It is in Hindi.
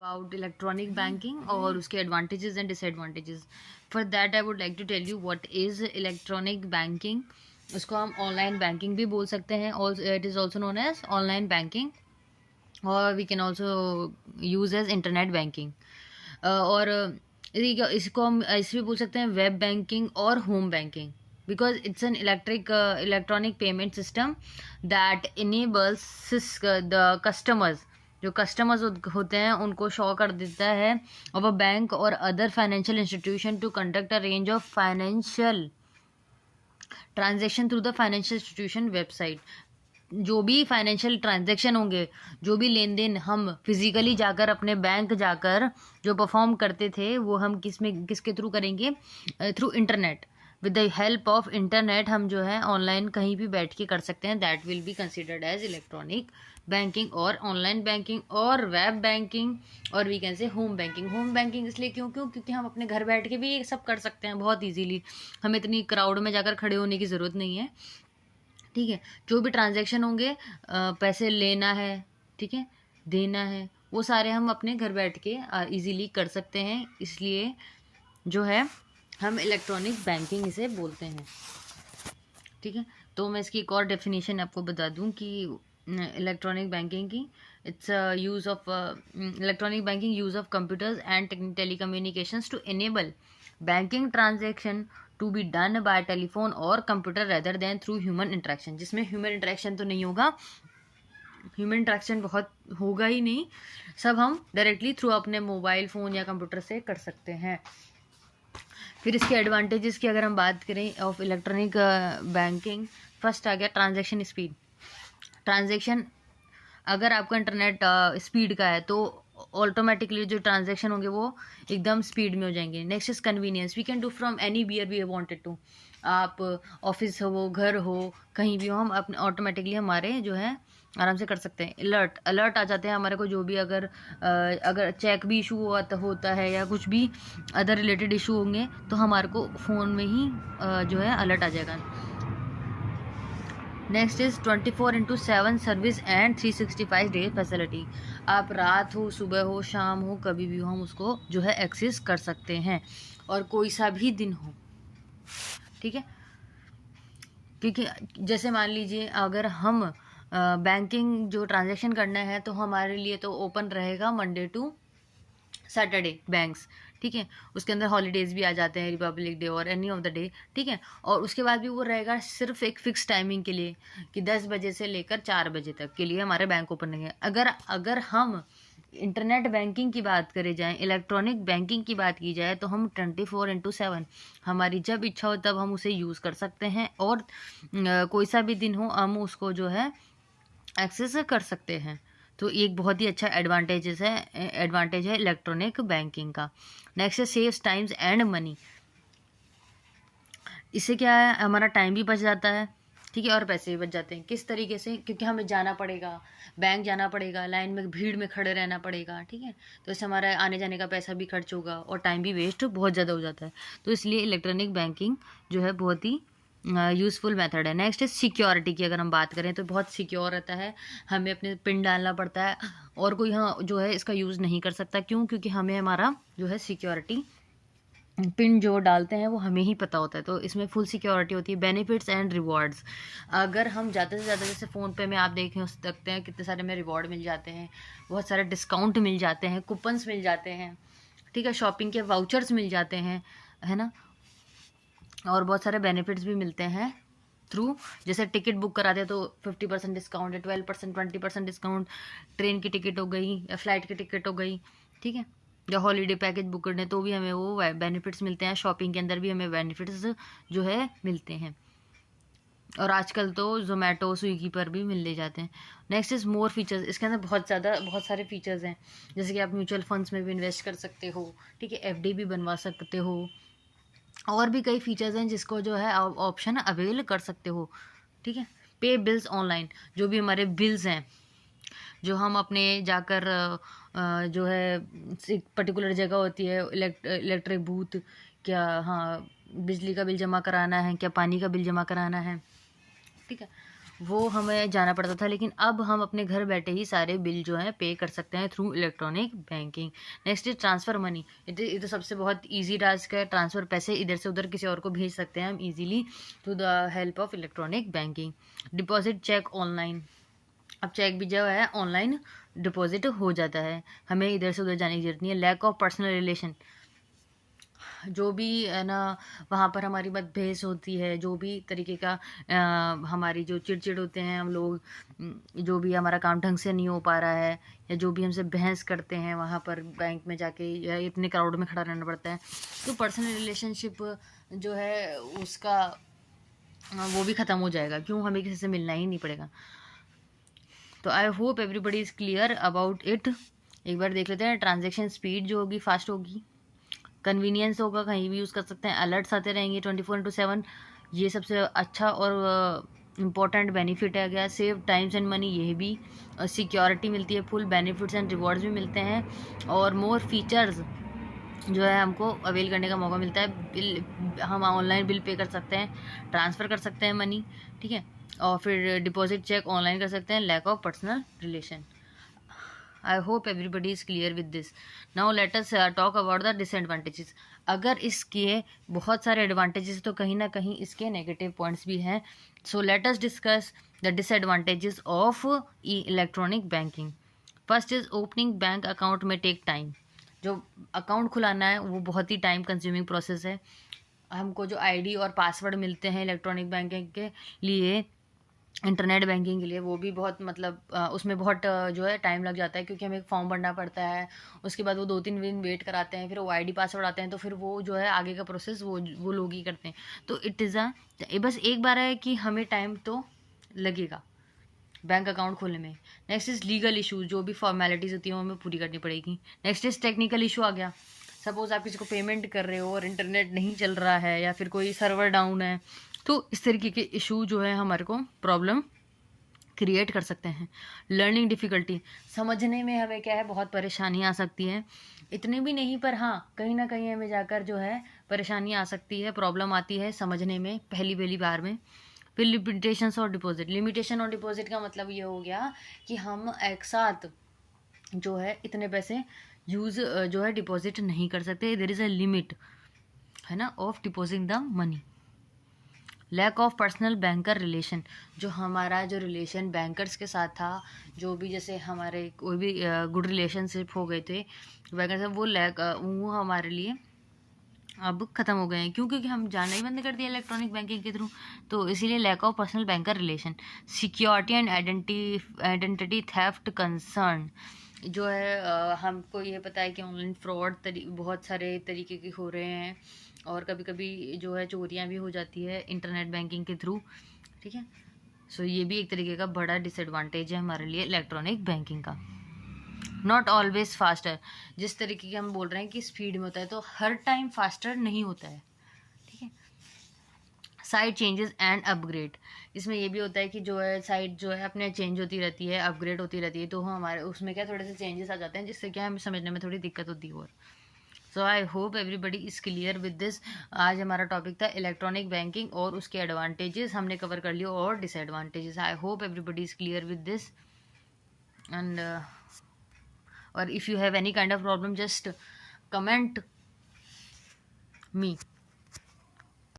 about electronic banking और उसके advantages and disadvantages. For that I would like to tell you what is electronic banking. उसको हम ऑनलाइन बैंकिंग भी बोल सकते हैं, it is also known as online banking, और we can also use as internet banking, और इसको हम ऐसे भी बोल सकते हैं वेब बैंकिंग और home banking, because it's an electronic payment system that enables the customers, जो कस्टमर्स होते हैं उनको शो कर देता है ऑफ अ बैंक और other financial institution to conduct a range of financial transaction through the financial institution website. जो भी फाइनेंशियल ट्रांजैक्शन होंगे, जो भी लेन देन हम फिजिकली जाकर अपने बैंक जाकर जो परफॉर्म करते थे, वो हम किसके थ्रू करेंगे? Through internet. With the help of internet हम जो है ऑनलाइन कहीं भी बैठ के कर सकते हैं। That will be considered as electronic banking और ऑनलाइन बैंकिंग और वेब बैंकिंग, और we can say home banking. Home banking इसलिए क्योंकि हम अपने घर बैठ के भी ये सब कर सकते हैं बहुत इजीली। हमें इतनी क्राउड में जाकर खड़े होने की ज़रूरत नहीं है। ठीक है, जो भी ट्रांजैक्शन होंगे, पैसे लेना है, ठीक है, देना है, वो सारे हम अपने घर बैठ के इजीली कर सकते हैं। इसलिए जो है हम इलेक्ट्रॉनिक बैंकिंग इसे बोलते हैं। ठीक है, तो मैं इसकी एक और डेफिनेशन आपको बता दूं कि इलेक्ट्रॉनिक बैंकिंग की, it's use of electronic banking use of computers and telecommunications to enable banking transaction to be done by telephone और computer rather than through human interaction. जिसमें ह्यूमन इंटरेक्शन तो नहीं होगा, ह्यूमन इंटरेक्शन बहुत होगा ही नहीं, सब हम डायरेक्टली थ्रू अपने मोबाइल फ़ोन या कंप्यूटर से कर सकते हैं। फिर इसके एडवांटेजेस की अगर हम बात करें ऑफ इलेक्ट्रॉनिक बैंकिंग, फर्स्ट आ गया ट्रांजैक्शन स्पीड। ट्रांजैक्शन अगर आपका इंटरनेट स्पीड का है तो ऑटोमेटिकली जो ट्रांजैक्शन होंगे वो एकदम स्पीड में हो जाएंगे। Next is convenience, we can do from any where we wanted to. आप ऑफिस हो, घर हो, कहीं भी हो, हम अपने ऑटोमेटिकली हमारे जो है आराम से कर सकते हैं। अलर्ट आ जाते हैं हमारे को, जो भी अगर चेक भी इशू होता है या कुछ भी अदर रिलेटेड इशू होंगे तो हमारे को फ़ोन में ही जो है अलर्ट आ जाएगा। Next is 24/7 service and 365 day facility. आप रात हो, सुबह हो, शाम हो, कभी भी हो, हम उसको जो है एक्सेस कर सकते हैं, और कोई सा भी दिन हो। ठीक है, क्योंकि जैसे मान लीजिए अगर हम बैंकिंग जो ट्रांजैक्शन करना है तो हमारे लिए तो ओपन रहेगा मंडे टू सैटरडे बैंक्स। ठीक है, उसके अंदर हॉलीडेज भी आ जाते हैं, रिपब्लिक डे और एनी ऑफ द डे। ठीक है, और उसके बाद भी वो रहेगा सिर्फ एक फिक्स टाइमिंग के लिए कि 10 बजे से लेकर 4 बजे तक के लिए हमारे बैंक ओपन रहेंगे। अगर हम इंटरनेट बैंकिंग की बात करें जाए, इलेक्ट्रॉनिक बैंकिंग की बात की जाए, तो हम 24/7 हमारी जब इच्छा हो तब हम उसे यूज़ कर सकते हैं, और कोई सा भी दिन हो हम उसको जो है एक्सेस कर सकते हैं। तो एक बहुत ही अच्छा एडवांटेज है इलेक्ट्रॉनिक बैंकिंग का। नेक्स्ट है सेव्स टाइम्स एंड मनी। इससे क्या है, हमारा टाइम भी बच जाता है, ठीक है, और पैसे भी बच जाते हैं। किस तरीके से? क्योंकि हमें जाना पड़ेगा, बैंक जाना पड़ेगा, लाइन में भीड़ में खड़े रहना पड़ेगा। ठीक है, तो इससे हमारा आने जाने का पैसा भी खर्च होगा और टाइम भी वेस्ट बहुत ज़्यादा हो जाता है। तो इसलिए इलेक्ट्रॉनिक बैंकिंग जो है बहुत ही यूज़फुल मेथड है। नेक्स्ट है सिक्योरिटी की अगर हम बात करें तो बहुत सिक्योर रहता है, हमें अपने पिन डालना पड़ता है और कोई जो है इसका यूज़ नहीं कर सकता। क्यों? क्योंकि हमें हमारा जो है सिक्योरिटी पिन जो डालते हैं वो हमें ही पता होता है, तो इसमें फुल सिक्योरिटी होती है। बेनिफिट्स एंड रिवॉर्ड्स, अगर हम ज़्यादा से ज़्यादा, जैसे फ़ोन पे में आप देखें हो सकते हैं कितने सारे में रिवॉर्ड मिल जाते हैं, बहुत सारे डिस्काउंट मिल जाते हैं, कूपन्स मिल जाते हैं, ठीक है, शॉपिंग के वाउचर्स मिल जाते हैं, है ना, और बहुत सारे बेनिफिट्स भी मिलते हैं थ्रू, जैसे टिकट बुक कराते हैं तो 50% डिस्काउंट है, 12%, 20% डिस्काउंट, ट्रेन की टिकट हो गई या फ्लाइट की टिकट हो गई, ठीक है, या हॉलीडे पैकेज बुक करने तो भी हमें वो बेनिफिट्स मिलते हैं। शॉपिंग के अंदर भी हमें बेनिफिट्स जो है मिलते हैं, और आजकल तो जोमेटो स्विगी पर भी मिलने जाते हैं। नेक्स्ट इज़ मोर फीचर्स, इसके अंदर बहुत सारे फीचर्स हैं, जैसे कि आप म्यूचुअल फंड्स में भी इन्वेस्ट कर सकते हो, ठीक है, एफडी भी बनवा सकते हो, और भी कई फीचर्स हैं जिसको जो है ऑप्शन अवेल कर सकते हो। ठीक है, पे बिल्स ऑनलाइन, जो भी हमारे बिल्स हैं जो हम अपने जाकर जो है एक पर्टिकुलर जगह होती है, इलेक्ट्रिक बूथ, क्या, हाँ, बिजली का बिल जमा कराना है, क्या पानी का बिल जमा कराना है, ठीक है, वो हमें जाना पड़ता था, लेकिन अब हम अपने घर बैठे ही सारे बिल जो हैं पे कर सकते हैं through electronic banking. Next is transfer money. ये तो सबसे बहुत इजी टास्क है। ट्रांसफ़र, पैसे इधर से उधर किसी और को भेज सकते हैं हम easily through the help of electronic banking. Deposit cheque online. अब चेक भी जो है ऑनलाइन डिपॉजिट हो जाता है, हमें इधर से उधर जाने की जरूरत नहीं है। Lack of personal relation. जो भी है ना, वहाँ पर हमारी मतभेद होती है, जो भी तरीके का हमारी जो चिड़चिड़ होते हैं हम लोग, जो भी हमारा काम ढंग से नहीं हो पा रहा है, या जो भी हमसे बहस करते हैं वहाँ पर बैंक में जाके, या इतने क्राउड में खड़ा रहना पड़ता है, तो पर्सनल रिलेशनशिप जो है उसका वो भी ख़त्म हो जाएगा। क्यों, हमें किसी से मिलना ही नहीं पड़ेगा। तो आई hope everybody is clear about it. एक बार देख लेते हैं। ट्रांजेक्शन स्पीड जो होगी फास्ट होगी, कन्वीनियंस होगा, कहीं भी यूज़ कर सकते हैं, अलर्ट्स आते रहेंगे 24/7, ये सबसे अच्छा और इम्पॉर्टेंट बेनिफिट है गया। सेव टाइम्स एंड मनी, ये भी सिक्योरिटी मिलती है, फुल बेनिफिट्स एंड रिवॉर्ड्स भी मिलते हैं, और मोर फीचर्स जो है हमको अवेल करने का मौका मिलता है। बिल हम ऑनलाइन बिल पे कर सकते हैं, ट्रांसफ़र कर सकते हैं मनी, ठीक है, और फिर डिपॉजिट चेक ऑनलाइन कर सकते हैं। Lack of personal relation. I hope everybody is clear with this. Now let us talk about the disadvantages. अगर इसके बहुत सारे एडवांटेजेस तो कहीं ना कहीं इसके नेगेटिव पॉइंट्स भी हैं। So let us discuss the disadvantages of electronic banking. First is opening bank account में टेक टाइम। जो अकाउंट खुलाना है वो बहुत ही टाइम कंज्यूमिंग प्रोसेस है। हमको जो आईडी और पासवर्ड मिलते हैं इलेक्ट्रॉनिक बैंकिंग के लिए, इंटरनेट बैंकिंग के लिए, वो भी बहुत मतलब उसमें बहुत जो है टाइम लग जाता है, क्योंकि हमें एक फॉर्म भरना पड़ता है, उसके बाद वो 2-3 दिन वेट कराते हैं, फिर वो आईडी पासवर्ड आते हैं, तो फिर वो जो है आगे का प्रोसेस वो लोग ही करते हैं। तो इट इज़ बस एक बार है कि हमें टाइम तो लगेगा बैंक अकाउंट खोलने में। नेक्स्ट इज़ लीगल इशू, जो भी फॉर्मेलिटीज़ होती हैं वो हमें पूरी करनी पड़ेगी। नेक्स्ट इज़ टेक्निकल इशू आ गया। सपोज़ आप किसी को पेमेंट कर रहे हो और इंटरनेट नहीं चल रहा है, या फिर कोई सर्वर डाउन है, तो इस तरीके के इशू जो है हमारे को प्रॉब्लम क्रिएट कर सकते हैं। लर्निंग डिफ़िकल्टी, समझने में हमें क्या है बहुत परेशानी आ सकती है। इतनी भी नहीं, पर हाँ कहीं ना कहीं हमें जाकर जो है परेशानी आ सकती है, प्रॉब्लम आती है समझने में पहली पहली बार में। फिर लिमिटेशंस और डिपॉजिट। लिमिटेशन और डिपॉजिट का मतलब ये हो गया कि हम एक साथ जो है इतने पैसे यूज़ जो है डिपॉजिट नहीं कर सकते। देयर इज़ अ लिमिट, है ना, of deposit the money. Lack of personal banker relation, जो हमारा जो रिलेशन बैंकर्स के साथ था, जो भी जैसे हमारे कोई भी गुड रिलेशनशिप हो गए थे बैंकर से, वो हमारे लिए अब ख़त्म हो गए हैं। क्यों, क्योंकि हम जाना ही बंद कर दिया इलेक्ट्रॉनिक बैंकिंग के थ्रू। तो इसीलिए lack of personal banker relation. Security and identity theft concern, जो है हमको ये पता है कि ऑनलाइन फ्रॉड बहुत सारे तरीके के हो रहे हैं, और कभी कभी जो है चोरियां भी हो जाती है इंटरनेट बैंकिंग के थ्रू, ठीक है। सो ये भी एक तरीके का बड़ा डिसएडवांटेज है हमारे लिए इलेक्ट्रॉनिक बैंकिंग का। नॉट ऑलवेज फास्टर, जिस तरीके के हम बोल रहे हैं कि स्पीड में होता है, तो हर टाइम फास्टर नहीं होता है, ठीक है। साइट चेंजेस एंड अपग्रेड, इसमें ये भी होता है कि जो है साइट जो है अपने चेंज होती रहती है, अपग्रेड होती रहती है, तो हमारे उसमें क्या थोड़े से चेंजेस आ जाते हैं, जिससे क्या हमें समझने में थोड़ी दिक्कत होती है। और so I hope everybody is clear with this. आज हमारा टॉपिक था इलेक्ट्रॉनिक बैंकिंग और उसके एडवांटेजेस हमने कवर कर लिया, और disadvantages. I hope everybody is clear with this. And or if you have any kind of problem, just comment me.